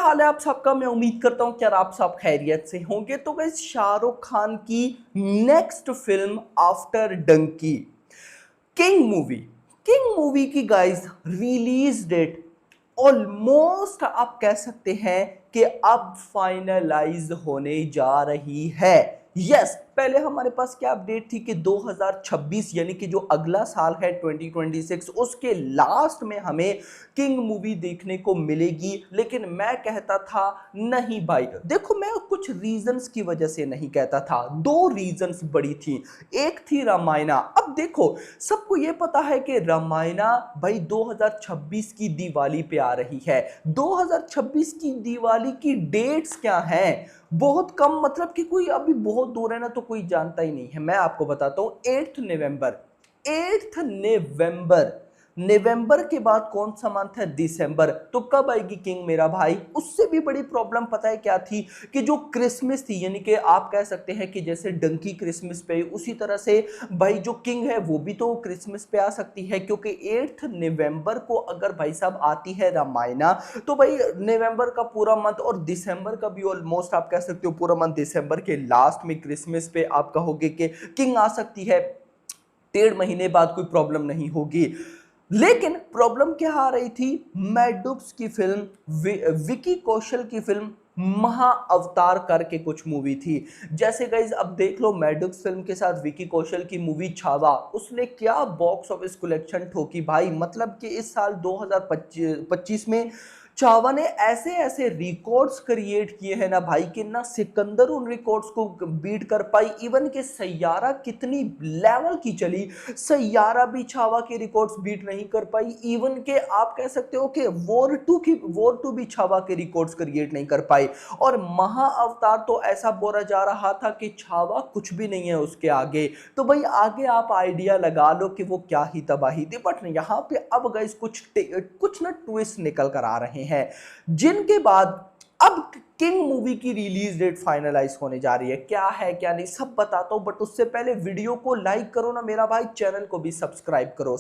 हाल है आप सबका। मैं उम्मीद करता हूँ कि यार आप सब खैरियत से होंगे। तो गाइस शाहरुख खान की next film after Dunki King movie की गाइस रिलीज डेट ऑलमोस्ट आप कह सकते हैं कि अब फाइनलाइज होने जा रही है। यस, पहले हमारे पास क्या अपडेट थी कि 2026 यानी कि जो अगला साल है 2026 उसके लास्ट में हमें किंग मूवी देखने को मिलेगी। लेकिन मैं कहता था नहीं भाई, देखो मैं कुछ रीजंस की वजह से नहीं कहता था। दो रीजंस बड़ी थी। एक थी रामायणा। अब देखो सबको ये पता है कि रामायणा भाई 2026 की दिवाली पे आ रही है। 2026 की दिवाली की डेट्स क्या हैं? बहुत कम, मतलब कि कोई अभी बहुत दूर है ना, तो कोई जानता ही नहीं है। मैं आपको बताता हूं 8th नवंबर नवंबर के बाद कौन सा मंथ है? दिसंबर। तो कब आएगी किंग मेरा भाई? उससे भी बड़ी प्रॉब्लम पता है क्या थी? कि जो क्रिसमस थी, यानी कि आप कह सकते हैं कि जैसे डंकी क्रिसमस पे, उसी तरह से भाई जो किंग है वो भी तो क्रिसमस पे आ सकती है। क्योंकि 8th नवंबर को अगर भाई साहब आती है रामायणा, तो भाई नवंबर का पूरा मंथ और दिसंबर का भी ऑलमोस्ट आप कह सकते हो पूरा मंथ, दिसंबर के लास्ट में क्रिसमस पे आप कहोगे कि किंग आ सकती है। 1.5 महीने बाद कोई प्रॉब्लम नहीं होगी। लेकिन प्रॉब्लम क्या आ रही थी? मैडुक्स की फिल्म, विकी कौशल की फिल्म महा अवतार करके कुछ मूवी थी। जैसे गाइज अब देख लो, मैडुक्स फिल्म के साथ विकी कौशल की मूवी छावा, उसने क्या बॉक्स ऑफिस कलेक्शन ठोकी भाई। मतलब कि इस साल 2025 में चावा ने ऐसे ऐसे रिकॉर्ड्स क्रिएट किए हैं ना भाई, कि ना सिकंदर उन रिकॉर्ड्स को बीट कर पाई। इवन के सैयारा कितनी लेवल की चली, सैयारा भी छावा के रिकॉर्ड्स बीट नहीं कर पाई। इवन के आप कह सकते हो कि वॉर टू भी छावा के रिकॉर्ड्स क्रिएट नहीं कर पाई। और महा अवतार तो ऐसा बोला जा रहा था कि छावा कुछ भी नहीं है उसके आगे। तो भाई आगे आप आइडिया लगा लो कि वो क्या ही तबाही थी। बट यहाँ पे अब गाइस कुछ ना ट्विस्ट निकल कर आ रहे हैं, जिनके बाद अब किंग मूवी की रिलीज डेट फाइनलाइज होने जा रही है। क्या है क्या नहीं सब बताता हूं, बट उससे पहले वीडियो को लाइक करो ना मेरा भाई, चैनल को भी सब्सक्राइब करो।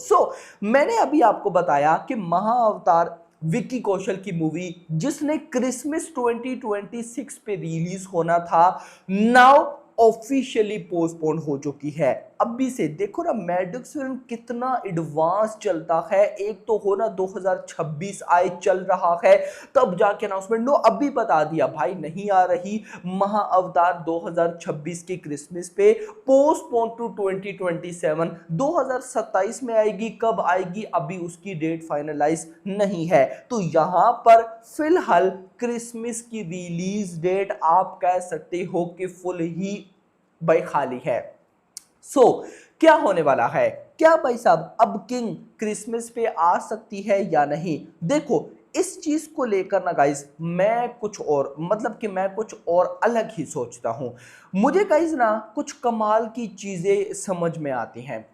मैंने अभी आपको बताया कि महा अवतार विक्की कौशल की मूवी, जिसने क्रिसमस 2026 पे रिलीज होना था, नाउ ऑफिशियली पोस्टपोन हो चुकी है। अभी से देखो ना मैडुक्स फिल्म कितना एडवांस चलता है। एक तो हो ना 2026 आए चल रहा है, तब जाके अनाउंसमेंट नो अभी बता दिया भाई नहीं आ रही। महा अवतार 2026 के क्रिसमस पे पोस्टपोन टू 2027, 2027 में आएगी। कब आएगी अभी उसकी डेट फाइनलाइज नहीं है। तो यहां पर फिलहाल क्रिसमस की रिलीज डेट आप कह सकते हो कि फुल ही भाई खाली है। क्या होने वाला है? क्या भाई साहब अब किंग क्रिसमस पे आ सकती है या नहीं? देखो इस चीज को लेकर ना गाइज मैं कुछ और, मतलब कि मैं कुछ और अलग ही सोचता हूं। मुझे गाइज ना कुछ कमाल की चीजें समझ में आती हैं।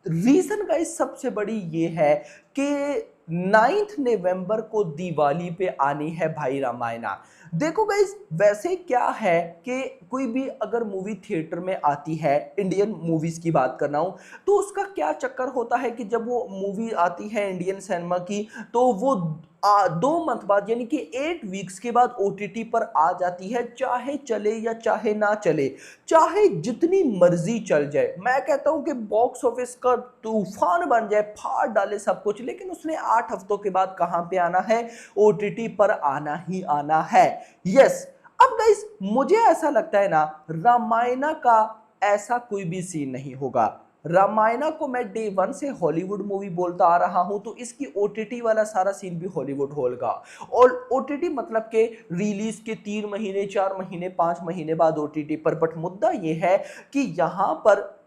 रीजन गाइस सबसे बड़ी ये है कि 9th नवंबर को दिवाली पे आनी है भाई रामायणा। देखो गाइस वैसे क्या है कि कोई भी अगर मूवी थिएटर में आती है, इंडियन मूवीज की बात कर रहा हूं, तो उसका क्या चक्कर होता है कि जब वो मूवी आती है इंडियन सिनेमा की, तो वो 2 मंथ बाद यानी कि 8 वीक्स के बाद ओटीटी पर आ जाती है। चाहे चले या चाहे ना चले, चाहे जितनी मर्जी चल जाए, मैं कहता हूं कि बॉक्स ऑफिस का तूफान बन जाए, फाड़ डाले सब कुछ, लेकिन उसने 8 हफ्तों के बाद कहां पे आना है? ओटीटी पर आना ही आना है। यस, अब गाइस मुझे ऐसा लगता है ना रामायणा का ऐसा कोई भी सीन नहीं होगा। रामायणा को मैं डे वन से हॉलीवुड मूवी बोलता आ रहा हूं, तो इसकी ओटीटी वाला सारा सीन भी हॉलीवुड होगा। और ओटीटी मतलब के रिलीज के 3 महीने 4 महीने 5 महीने बाद ओटीटी पर। बट मुद्दा यह है कि यहां पर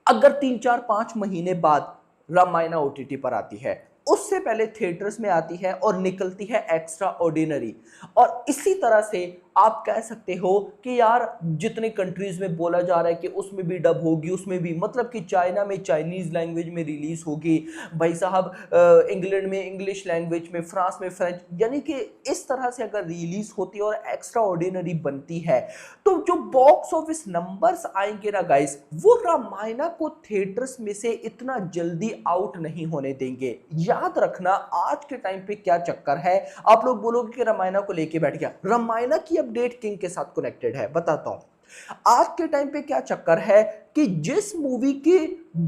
अगर 3 4 5 महीने बाद रामायणा ओटीटी पर आती है, उससे पहले थिएटर्स में आती है और निकलती है एक्स्ट्रा ऑर्डिनरी। और इसी तरह से आप कह सकते हो कि यार जितने कंट्रीज में बोला जा रहा है कि उसमें भी डब होगी, उसमें भी मतलब कि चाइना में चाइनीज लैंग्वेज में रिलीज होगी, भाई साहब इंग्लैंड में इंग्लिश लैंग्वेज में, फ्रांस में फ्रेंच, यानी कि इस तरह से अगर रिलीज होती है और एक्स्ट्रा ऑर्डिनरी बनती है तो जो बॉक्स ऑफिस नंबर्स आएंगे ना गाइस, वो रामायणा को थिएटर्स में से इतना जल्दी आउट नहीं होने देंगे। याद रखना आज के टाइम पे क्या चक्कर है। आप लोग बोलोगे कि रामायणा को लेके बैठ गया, रामायणा की अपडेट किंग के साथ कनेक्टेड है, बताता हूं। आज के टाइम पे क्या चक्कर है कि जिस मूवी की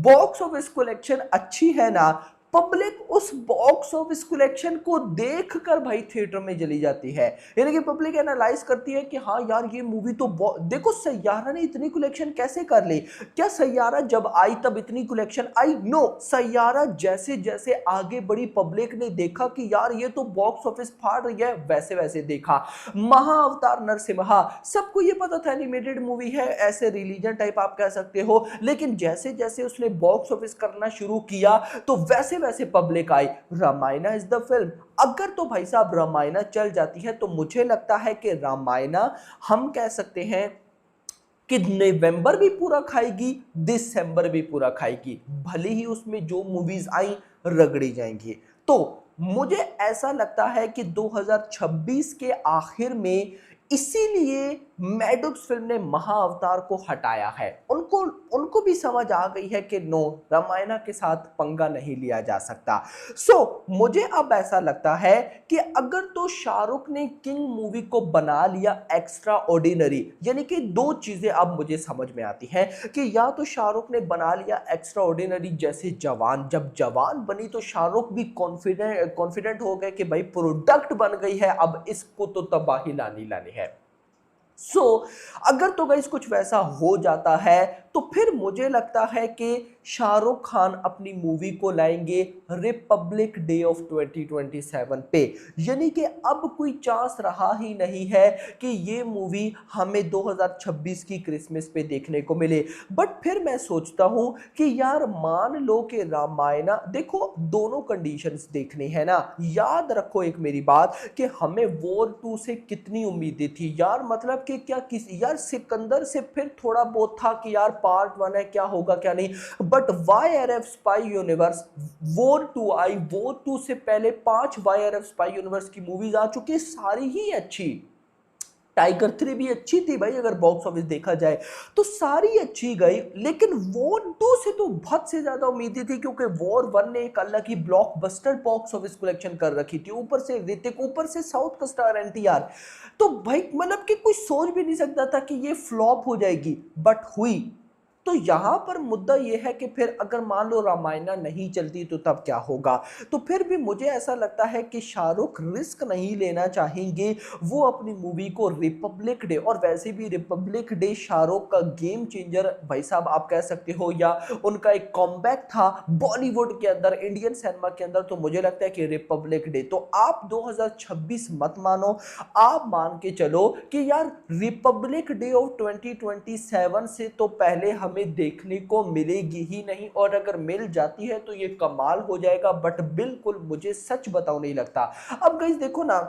बॉक्स ऑफिस कलेक्शन अच्छी है ना, पब्लिक उस बॉक्स ऑफिस कलेक्शन को देखकर भाई थिएटर में चली जाती है। यानी कि पब्लिक एनालाइज करती है कि हाँ यार ये मूवी तो देखो सैयारा ने इतनी कलेक्शन कैसे कर ली, क्या सैयारा जब आई तब इतनी कलेक्शन आई? नो, सैयारा जैसे जैसे आगे बढ़ी पब्लिक ने देखा कि यार ये तो बॉक्स ऑफिस फाड़ रही है, वैसे वैसे देखा। महाअवतार नरसिम्हा, सबको ये पता था एनिमेटेड मूवी है, ऐसे रिलीजन टाइप आप कह सकते हो, लेकिन जैसे जैसे उसने बॉक्स ऑफिस करना शुरू किया तो वैसे वैसे public I, Ramayana is the film. अगर तो भाई साहब रामायणा चल जाती है तो मुझे लगता है कि रामायणा हम कह सकते हैं कि नवंबर भी पूरा खाएगी, दिसंबर भी पूरा खाएगी, भले ही उसमें जो मूवीज आई रगड़ी जाएंगी। तो मुझे ऐसा लगता है कि 2026 के आखिर में इसीलिए मैडॉक्स फिल्म ने महाअवतार को हटाया है। उनको उनको भी समझ आ गई है कि नो, रामायणा के साथ पंगा नहीं लिया जा सकता। मुझे अब ऐसा लगता है कि अगर तो शाहरुख ने किंग मूवी को बना लिया एक्स्ट्रा ऑर्डिनरी, यानी कि दो चीजें अब मुझे समझ में आती हैं कि या तो शाहरुख ने बना लिया एक्स्ट्रा ऑर्डिनरी जैसे जवान, जब जवान बनी तो शाहरुख भी कॉन्फिडेंट हो गए कि भाई प्रोडक्ट बन गई है, अब इसको तो तबाही लानी है। अगर तो गाइस कुछ वैसा हो जाता है तो फिर मुझे लगता है कि शाहरुख खान अपनी मूवी को लाएंगे रिपब्लिक डे ऑफ 2027 पे, यानी कि अब कोई चांस रहा ही नहीं है कि ये मूवी हमें 2026 की क्रिसमस पे देखने को मिले। बट फिर मैं सोचता हूं कि यार मान लो कि रामायणा, देखो दोनों कंडीशंस देखने हैं ना। याद रखो एक मेरी बात कि हमें वॉर 2 से कितनी उम्मीदें थी यार, मतलब कि क्या किसी यार सिकंदर से फिर थोड़ा बहुत था कि यार पार्ट 1 है, क्या होगा क्या नहीं, but YRF spy universe, war 2 I, war 2 से पहले 5 YRF स्पाई यूनिवर्स की मूवीज आ चुकी है, सारी ही अच्छी। टाइगर 3 भी अच्छी थी भाई, अगर बॉक्स ऑफिस देखा जाए तो सारी अच्छी गई, लेकिन वॉर 2 से तो बहुत से ज्यादा उम्मीदें थी क्योंकि वॉर 1 ने एक अलग ही ब्लॉकबस्टर बॉक्स ऑफिस कलेक्शन कर रखी थी, ऊपर से ऋतिक, ऊपर से साउथ का स्टार NTR। तो भाई मतलब कि कोई सोच भी नहीं सकता था कि ये फ्लॉप हो जाएगी, बट हुई। तो यहां पर मुद्दा यह है कि फिर अगर मान लो रामायणा नहीं चलती तो तब क्या होगा। तो फिर भी मुझे ऐसा लगता है कि शाहरुख रिस्क नहीं लेना चाहेंगे, वो अपनी मूवी को रिपब्लिक डे, और वैसे भी रिपब्लिक डे शाहरुख का गेम चेंजर भाई साहब आप कह सकते हो, या उनका एक कॉमबैक था बॉलीवुड के अंदर, इंडियन सिनेमा के अंदर। तो मुझे लगता है कि रिपब्लिक डे, तो आप 2026 मत मानो, आप मान के चलो कि यार रिपब्लिक डे ऑफ 2027 से तो पहले हमें देखने को मिलेगी ही नहीं, और अगर मिल जाती है तो ये कमाल हो जाएगा, बट बिल्कुल मुझे सच बताओ नहीं लगता। अब गाइस देखो ना,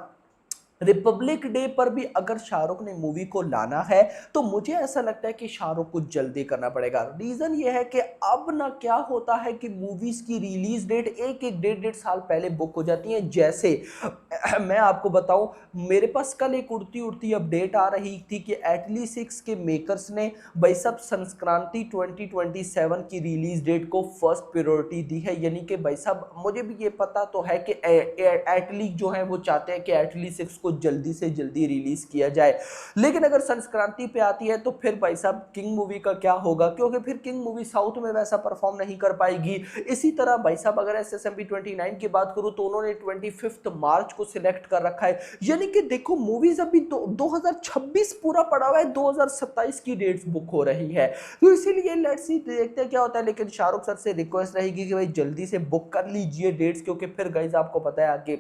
रिपब्लिक डे पर भी अगर शाहरुख ने मूवी को लाना है तो मुझे ऐसा लगता है कि शाहरुख को जल्दी करना पड़ेगा। रीजन ये है कि अब ना क्या होता है कि मूवीज की रिलीज डेट एक एक डेढ़ साल पहले बुक हो जाती है। जैसे मैं आपको बताऊं, मेरे पास कल एक उड़ती उड़ती अपडेट आ रही थी कि एटली 6 के मेकर्स ने भाई साहब संक्रांति 2027 की रिलीज डेट को फर्स्ट प्रायोरिटी दी है, यानी कि भाई साहब मुझे भी ये पता तो है कि एटली जो है वो चाहते हैं कि एटली 6 को जल्दी से जल्दी रिलीज किया जाए, लेकिन अगर संक्रांति पे आती है तो फिर भाई साहब किंग मूवी का क्या होगा, क्योंकि फिर किंग मूवी साउथ में वैसा परफॉर्म नहीं कर पाएगी। इसी तरह भाई साहब अगर SSMP 29 की बात करूं तो उन्होंने 25 मार्च को सिलेक्ट कर रखा है, यानी कि देखो मूवीज अभी 2026 पूरा पड़ा हुआ है, 2027 की डेट्स बुक हो रही है। तो इसीलिए लेट्स सी देखते हैं क्या होता है, लेकिन शाहरुख सर से रिक्वेस्ट रहेगी कि भाई जल्दी से बुक कर लीजिए डेट्स, क्योंकि फिर गाइस आपको पता है आगे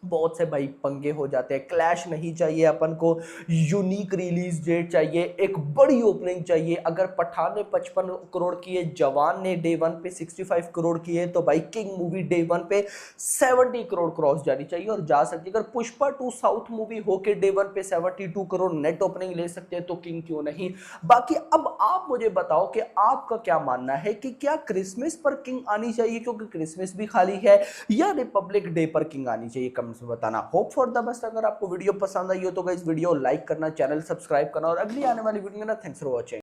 बहुत से भाई पंगे हो जाते हैं, क्लैश नहीं चाहिए अपन को, यूनिक रिलीज डेट चाहिए, एक बड़ी ओपनिंग चाहिए। अगर पठान ने 55 करोड़ की है, जवान ने डे वन पे 65 करोड़ की है, तो भाई किंग मूवी डे वन पे 70 करोड़ क्रॉस जानी चाहिए और जा सकती है। अगर पुष्पा 2 साउथ मूवी होके डे वन पे 72 करोड़ नेट ओपनिंग ले सकते हैं तो किंग क्यों नहीं। बाकी अब आप मुझे बताओ कि आपका क्या मानना है कि क्या क्रिसमस पर किंग आनी चाहिए क्योंकि क्रिसमस भी खाली है, या रिपब्लिक डे पर किंग आनी चाहिए, कमेंट्स में बताना। Hope for the best. अगर आपको वीडियो पसंद आई हो तो गाइस वीडियो लाइक करना, चैनल सब्सक्राइब करना और अगली आने वाली वीडियो ना, थैंक्स फॉर वॉचिंग।